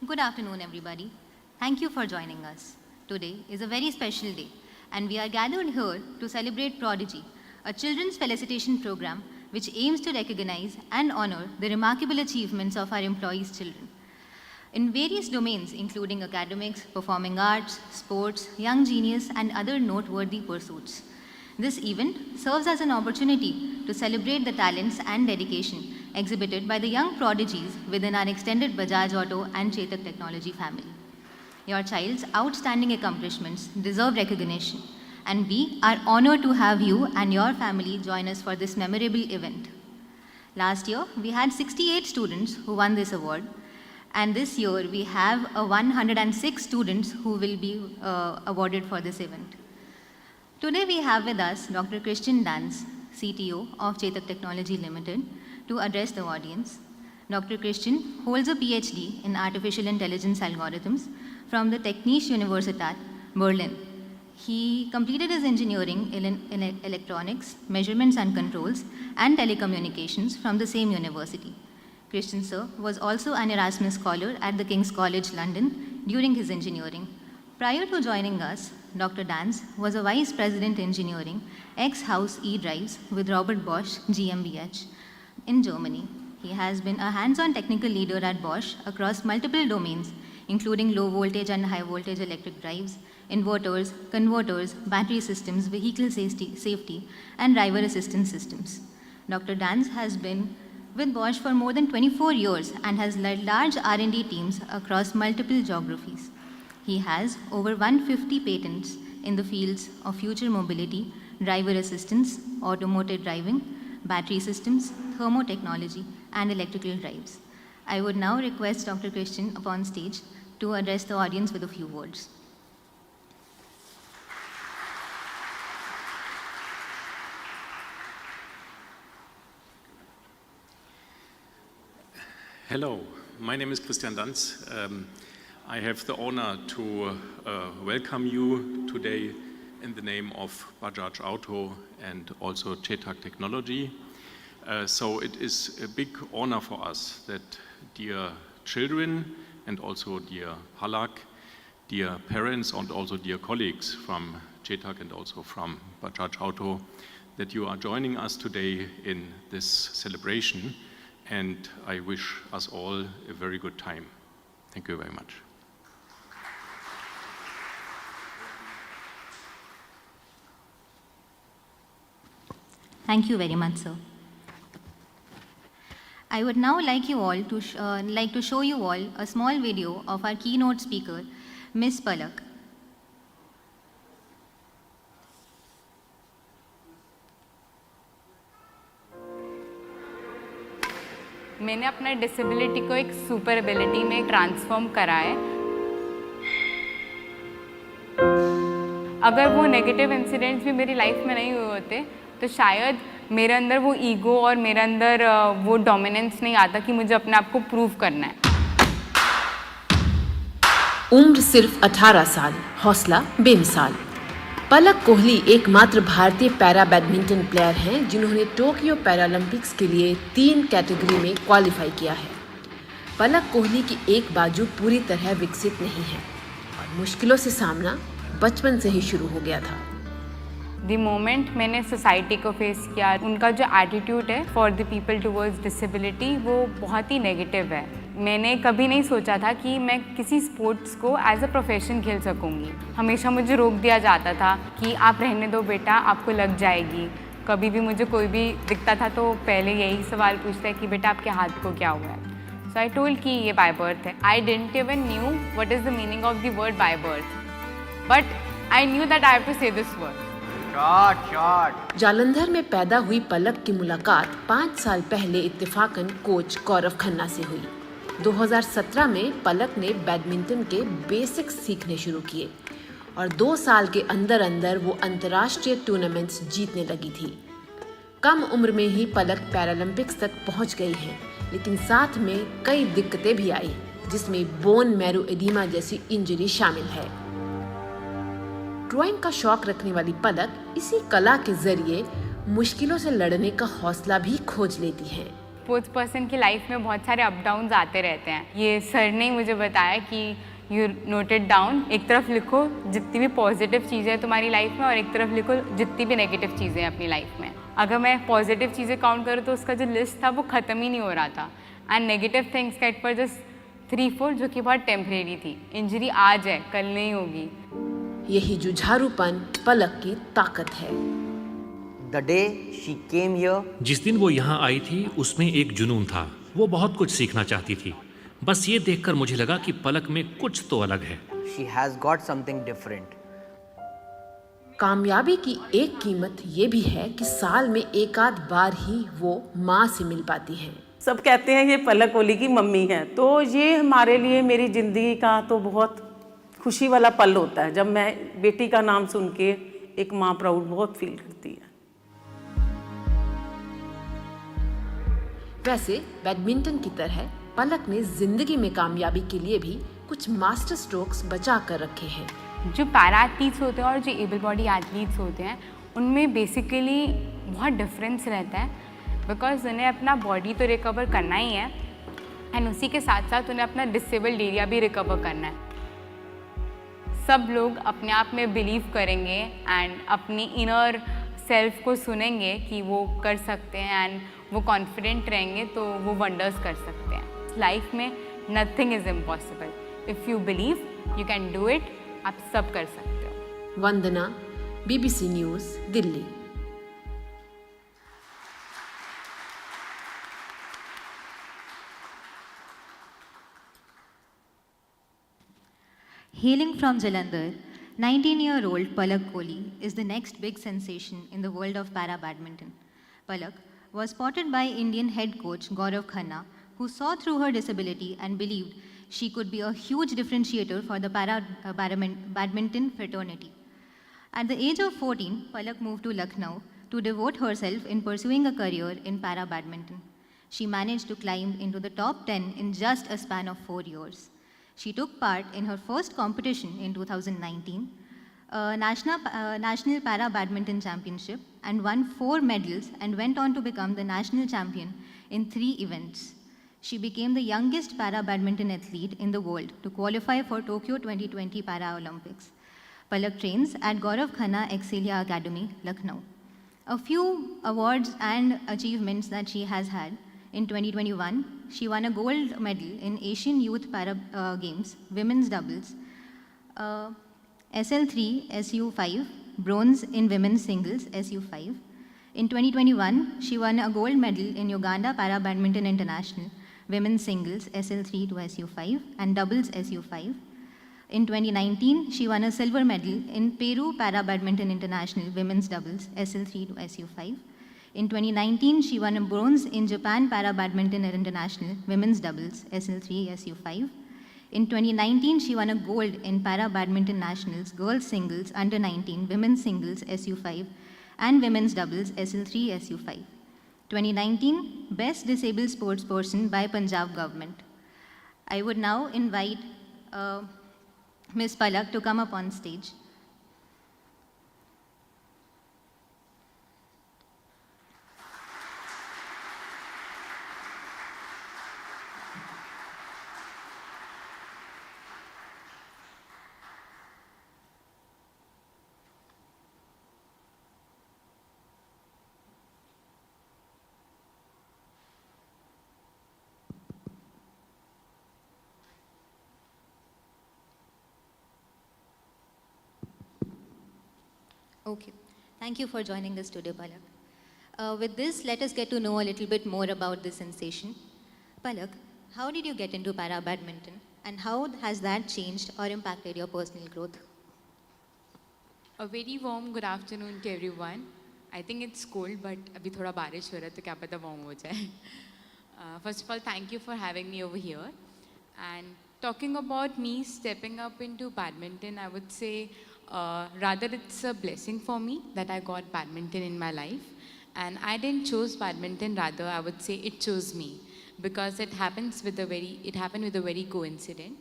Good afternoon, everybody. Thank you for joining us. Today is a very special day, and we are gathered here to celebrate Prodigy, a children's felicitation program which aims to recognize and honor the remarkable achievements of our employees' children in various domains, including academics, performing arts, sports, young genius, and other noteworthy pursuits. This event serves as an opportunity to celebrate the talents and dedication exhibited by the young prodigies within our extended Bajaj Auto and Chetak Technology family. Your child's outstanding accomplishments deserve recognition, and we are honored to have you and your family join us for this memorable event. Last year, we had 68 students who won this award, and this year we have 106 students who will be awarded for this event. Today we have with us Dr. Christian Dance, CTO of Chetak Technology Limited, to address the audience. Dr. Christian holds a PhD in Artificial Intelligence Algorithms from the Technische Universität, Berlin. He completed his engineering in electronics, measurements and controls, and telecommunications from the same university. Christian sir was also an Erasmus Scholar at the King's College London during his engineering. Prior to joining us, Dr. Dance was a Vice President Engineering, ex-House E-Drives with Robert Bosch GmbH in Germany. He has been a hands-on technical leader at Bosch across multiple domains, including low voltage and high voltage electric drives, inverters, converters, battery systems, vehicle safety, and driver assistance systems. Dr. Dance has been with Bosch for more than 24 years and has led large R&D teams across multiple geographies. He has over 150 patents in the fields of future mobility, driver assistance, automotive driving, battery systems, thermotechnology, and electrical drives. I would now request Dr. Christian upon stage to address the audience with a few words. Hello, my name is Christian Danz. I have the honor to welcome you today in the name of Bajaj Auto and also Chetak Technology. So it is a big honor for us that dear children and also dear Halak, dear parents and also dear colleagues from Chetak and also from Bajaj Auto, that you are joining us today in this celebration. And I wish us all a very good time. Thank you very much. Thank you very much, sir. I would now like to show you all a small video of our keynote speaker, Ms. Palak. मैंने अपना disability को एक super ability में transform करा है। अगर वो negative incidents भी मेरी लाइफ में नहीं हुए होते तो शायद मेरे अंदर वो ईगो और मेरे अंदर वो डोमिनेंस नहीं आता कि मुझे अपने आप को प्रूव करना है। उम्र सिर्फ 18 साल, हौसला बेमिसाल। पलक कोहली एकमात्र भारतीय पैरा बैडमिंटन प्लेयर हैं जिन्होंने टोक्यो पैरालंपिक्स के लिए 3 कैटेगरी में क्वालिफाई किया है। पलक कोहली की एक बाजू पूरी तरह विकसित नहीं है और मुश्किलों से सामना बचपन से ही शुरू हो गया था। द मोमेंट मैंने सोसाइटी को फेस किया, उनका जो एटीट्यूड है for the people towards disability वो बहुत ही नेगेटिव है। मैंने कभी नहीं सोचा था कि मैं किसी स्पोर्ट्स को एज अ प्रोफेशन खेल सकूंगी। हमेशा मुझे रोक दिया जाता था कि आप रहने दो बेटा, आपको लग जाएगी। कभी भी मुझे कोई भी दिखता था तो पहले यही सवाल पूछता है कि बेटा आपके हाथ को क्या हुआ है। सो आई टोल्ड कि ये बाय बर्थ है। I didn't even knew what is the meaning of the word by birth, but I knew that I have to say this word. Jalandhar में पैदा हुई पलक की मुलाकात 5 साल पहले इत्तेफाकन कोच गौरव खन्ना से हुई। 2017 में पलक ने बैडमिंटन के बेसिक्स सीखने शुरू किए और 2 साल के अंदर अंदर वो अंतर्राष्ट्रीय टूर्नामेंट्स जीतने लगी थी। कम उम्र में ही पलक पैरालंपिक्स तक पहुंच गई हैं, लेकिन साथ में कई दिक्कतें भी आई, जिसमें बोन मैरो एडिमा जैसी इंजरी शामिल है। ड्राइंग का शौक रखने वाली पलक इसी कला के जरिए मुश्किलों से लड़ने का हौसला भी खोज लेती है। स्पोर्ट्स पर्सन की लाइफ में बहुत सारे अप डाउन्स आते रहते हैं। ये सर ने मुझे बताया कि यू नोट इट डाउन, एक तरफ लिखो जितनी भी पॉजिटिव चीज़ें हैं तुम्हारी लाइफ में और एक तरफ लिखो जितनी भी नेगेटिव चीज़ें हैं अपनी लाइफ में। अगर मैं पॉजिटिव चीज़ें काउंट करूँ तो उसका जो लिस्ट था वो ख़त्म ही नहीं हो रहा था, एंड नेगेटिव थिंग्स का इट पर जस्ट 3-4 जो कि बहुत टेम्परेरी थी। इंजरी आज है, कल नहीं होगी। यही जुझारूपन पलक की ताकत है। The day she came here, जिस दिन वो यहाँ आई थी उसमें एक जुनून था, वो बहुत कुछ सीखना चाहती थी। बस ये देखकर मुझे लगा कि पलक में कुछ तो अलग है। she has got something different. कामयाबी की एक कीमत ये भी है कि साल में एक आध बार ही वो माँ से मिल पाती हैं। सब कहते हैं ये पलक ओली की मम्मी है, तो ये हमारे लिए मेरी ज़िंदगी का तो बहुत खुशी वाला पल होता है जब मैं बेटी का नाम सुन के एक माँ प्राउड बहुत फील करती है। वैसे बैडमिंटन की तरह पलक ने जिंदगी में कामयाबी के लिए भी कुछ मास्टर स्ट्रोक्स बचा कर रखे हैं। जो पैरा एथलीट्स होते हैं और जो एबल बॉडी एथलीट्स होते हैं उनमें बेसिकली बहुत डिफरेंस रहता है, बिकॉज उन्हें अपना बॉडी तो रिकवर करना ही है एंड उसी के साथ साथ उन्हें अपना डिसेबल्ड एरिया भी रिकवर करना है। सब लोग अपने आप में बिलीव करेंगे एंड अपनी इनर सेल्फ को सुनेंगे कि वो कर सकते हैं एंड वो कॉन्फिडेंट रहेंगे तो वो वंडर्स कर सकते हैं। लाइफ में nothing is impossible, if you believe you can do it. आप सब कर सकते हो। वंदना, BBC news, Delhi. Hailing from Jalandhar, 19-year-old Palak Kohli is the next big sensation in the world of para-badminton. Palak was spotted by Indian head coach Gaurav Khanna, who saw through her disability and believed she could be a huge differentiator for the badminton fraternity. At the age of 14, Palak moved to Lucknow to devote herself in pursuing a career in para-badminton. She managed to climb into the top 10 in just a span of 4 years. She took part in her first competition in 2019, a National Para Badminton Championship, and won 4 medals and went on to become the national champion in 3 events. She became the youngest para badminton athlete in the world to qualify for Tokyo 2020 Paralympics. Palak trains at Gaurav Khanna Excelia Academy, Lucknow. A few awards and achievements that she has had. In 2021, she won a gold medal in Asian Youth Para Games, women's doubles, SL3 SU5, bronze in women's singles SU5. In 2021, she won a gold medal in Uganda Para Badminton International, women's singles SL3 to SU5 and doubles SU5. In 2019, she won a silver medal in Peru Para Badminton International, women's doubles SL3 to SU5. In 2019, she won a bronze in Japan Para Badminton International, women's doubles SL3 SU5. In 2019, she won a gold in Para Badminton Nationals, girls singles under 19, women's singles SU5 and women's doubles SL3 SU5. 2019, Best Disabled Sports Person by Punjab Government. I would now invite Ms. Palak to come up on stage. Okay, thank you for joining us today, Palak. With this, let us get to know a little bit more about this sensation. Palak, how did you get into para badminton and how has that changed or impacted your personal growth? A very warm good afternoon to everyone. I think it's cold, but अभी थोड़ा बारिश हो रहा है तो क्या पता warm हो जाए. First of all, thank you for having me over here. And talking about me stepping up into badminton, I would say rather it's a blessing for me that I got badminton in my life. And I didn't choose badminton, rather I would say it chose me, because it happened with a very coincident.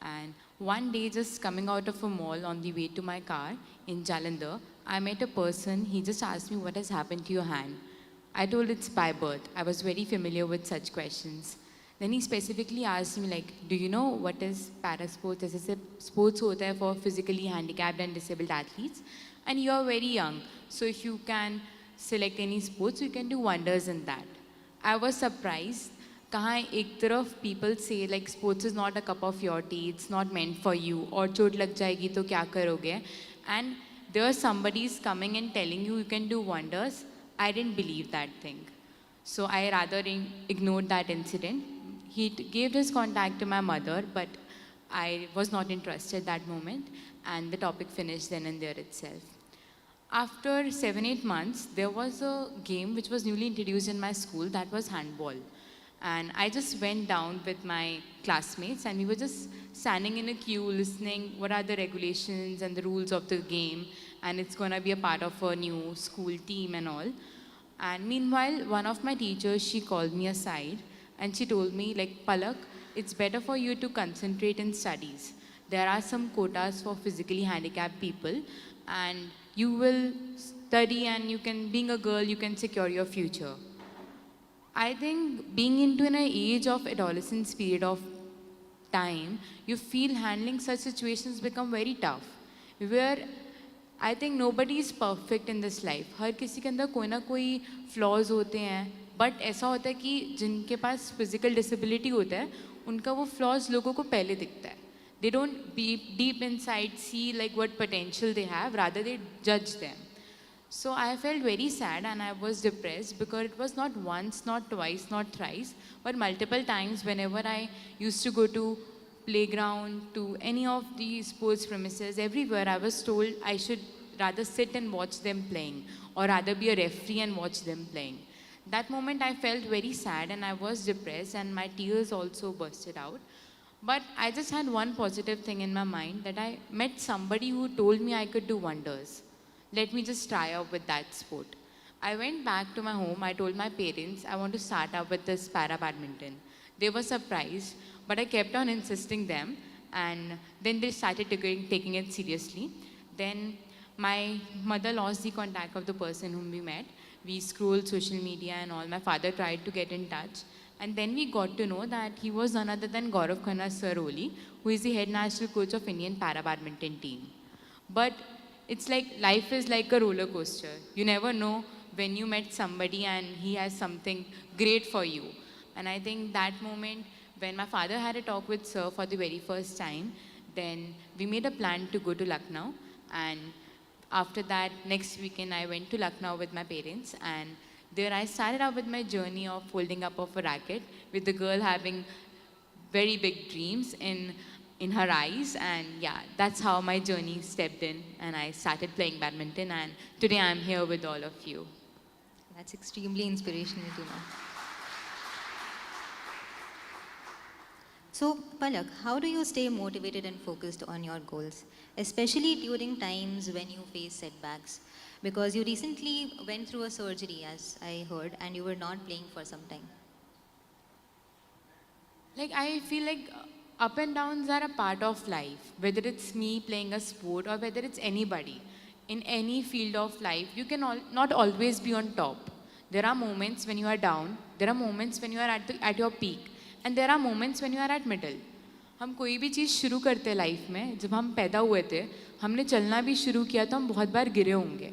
And one day, just coming out of a mall on the way to my car in Jalandhar, I met a person. He just asked me, what has happened to your hand? I told it's by birth. I was very familiar with such questions. Then he specifically asked me like, do you know what is para sports? As sports hota hai for physically handicapped and disabled athletes. And you are very young. So if you can select any sports, you can do wonders in that. I was surprised. कहाँ एक तरफ people say like sports is not a cup of your tea, it's not meant for you, और चोट लग जाएगी तो क्या करोगे? And there somebody is coming and telling you can do wonders. I didn't believe that thing. So I rather ignored that incident. He gave his contact to my mother, but I was not interested that moment, and the topic finished then and there itself. After 7-8 months, there was a game which was newly introduced in my school, that was handball. And I just went down with my classmates and we were just standing in a queue listening what are the regulations and the rules of the game, and it's going to be a part of a new school team and all. And meanwhile, one of my teachers, she called me aside and she told me like, Palak, it's better for you to concentrate in studies. There are some quotas for physically handicapped people and you will study and you can, being a girl, you can secure your future. I think being into an age of adolescence period of time, you feel handling such situations become very tough. Where I think nobody is perfect in this life. हर किसी के अंदर कोई ना कोई flaws होते हैं. But ऐसा होता है कि जिनके पास physical disability होता है, उनका वो flaws लोगों को पहले दिखता है. They don't deep inside see like what potential they have, rather they judge them. So I felt very sad and I was depressed because it was not once, not twice, not thrice, but multiple times whenever I used to go to playground, to any of the sports premises, everywhere I was told I should rather sit and watch them playing or rather be a referee and watch them playing. That moment I felt very sad and I was depressed and my tears also bursted out. But I just had one positive thing in my mind, that I met somebody who told me I could do wonders. Let me just try out with that sport. I went back to my home. I told my parents I want to start out with this para badminton. They were surprised, but I kept on insisting them, and then they started taking it seriously. Then my mother lost the contact of the person whom we met. We scrolled social media and all. My father tried to get in touch. And then we got to know that he was none other than Gaurav Khanna Sir Oli, who is the head national coach of Indian para badminton team. But it's like life is like a roller coaster. You never know when you met somebody and he has something great for you. And I think that moment when my father had a talk with Sir for the very first time, then we made a plan to go to Lucknow. And after that, next weekend I went to Lucknow with my parents, and there I started out with my journey of holding up of a racket with the girl having very big dreams in her eyes, and yeah, that's how my journey stepped in and I started playing badminton, and today I'm here with all of you. That's extremely inspirational to know. So, Palak, how do you stay motivated and focused on your goals, especially during times when you face setbacks? Because you recently went through a surgery, as I heard, and you were not playing for some time. Like, I feel like up and downs are a part of life, whether it's me playing a sport or whether it's anybody. In any field of life, you can not always be on top. There are moments when you are down, there are moments when you are at your peak, and there are moments when you are at middle. हम कोई भी चीज़ शुरू करते हैं life में, जब हम पैदा हुए थे, हमने चलना भी शुरू किया तो हम बहुत बार गिरे होंगे.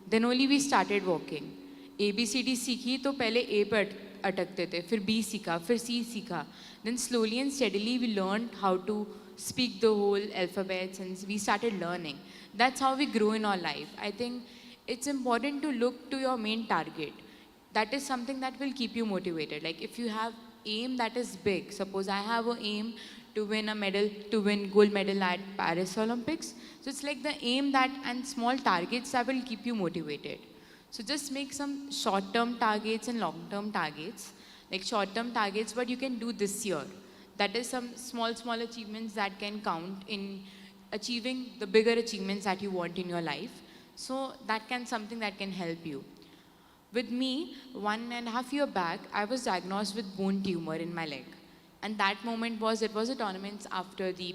Then only we started walking. ABCD सीखी तो पहले A पे अटकते थे, फिर B सीखा, फिर C सीखा. Then slowly and steadily we learned how to speak the whole alphabets and we started learning. That's how we grow in our life. I think it's important to look to your main target. That is something that will keep you motivated. Like if you have aim that is big, suppose I have an aim to win a medal, to win gold medal at Paris Olympics. So it's like the aim that and small targets that will keep you motivated. So just make some short-term targets and long-term targets. Like short-term targets, what you can do this year. That is some small achievements that can count in achieving the bigger achievements that you want in your life. So that can something that can help you. With me, 1.5 years back, I was diagnosed with bone tumor in my leg. And that moment it was a tournament after the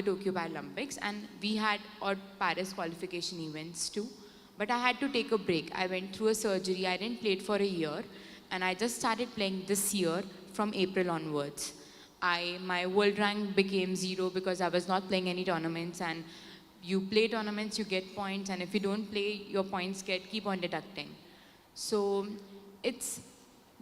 Tokyo Paralympics, and we had our Paris qualification events too. But I had to take a break. I went through a surgery. I didn't play it for a year. And I just started playing this year from April onwards. My world rank became 0 because I was not playing any tournaments, and you play tournaments, you get points, and if you don't play, your points keep on deducting. So it's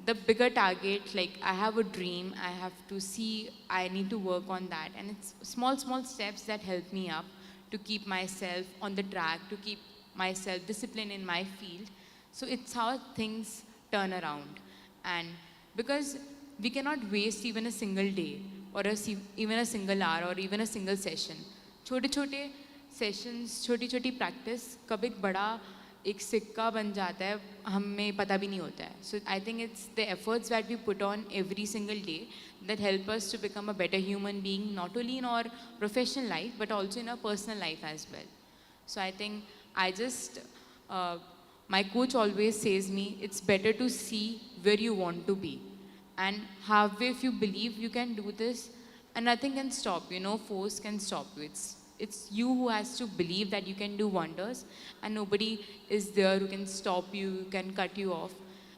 the bigger target, like I have a dream, I have to see, I need to work on that, and it's small steps that help me up to keep myself on the track, to keep myself disciplined in my field. So it's how things turn around. And because we cannot waste even a single day or even a single hour or even a single session. छोटे छोटे sessions, छोटी छोटी practice कब एक बड़ा एक सिक्का बन जाता है, हमें पता भी नहीं होता है. So I think it's the efforts that we put on every single day that help us to become a better human being, not only in our professional life but also in our personal life as well. So I think my coach always says me, it's better to see where you want to be. And halfway, if you believe you can do this, and nothing can stop you, no force can stop you. It's you who has to believe that you can do wonders, and nobody is there who can stop you, can cut you off.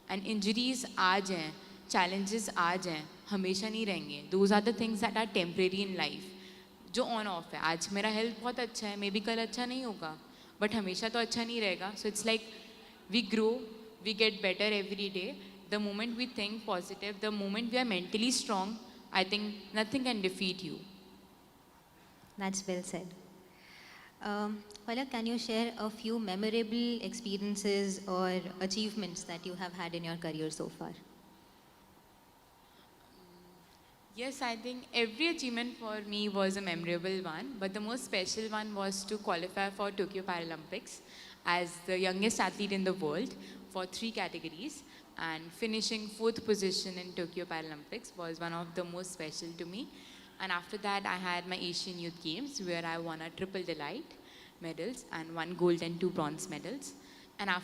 And injuries आज हैं, challenges आज हैं, हमेशा नहीं रहेंगे. Those are the things that are temporary in life. जो on off है, आज मेरा health बहुत अच्छा है, maybe कल अच्छा नहीं होगा, but हमेशा तो अच्छा नहीं रहेगा. So it's like we grow, we get better every day. The moment we think positive, the moment we are mentally strong, I think nothing can defeat you. That's well said. Palak, can you share a few memorable experiences or achievements that you have had in your career so far? Yes, I think every achievement for me was a memorable one, but the most special one was to qualify for Tokyo Paralympics as the youngest athlete in the world for 3 categories, and finishing 4th position in Tokyo Paralympics was one of the most special to me. And after that, I had my Asian Youth Games where I won a triple delight medals and 1 gold and 2 bronze medals. And after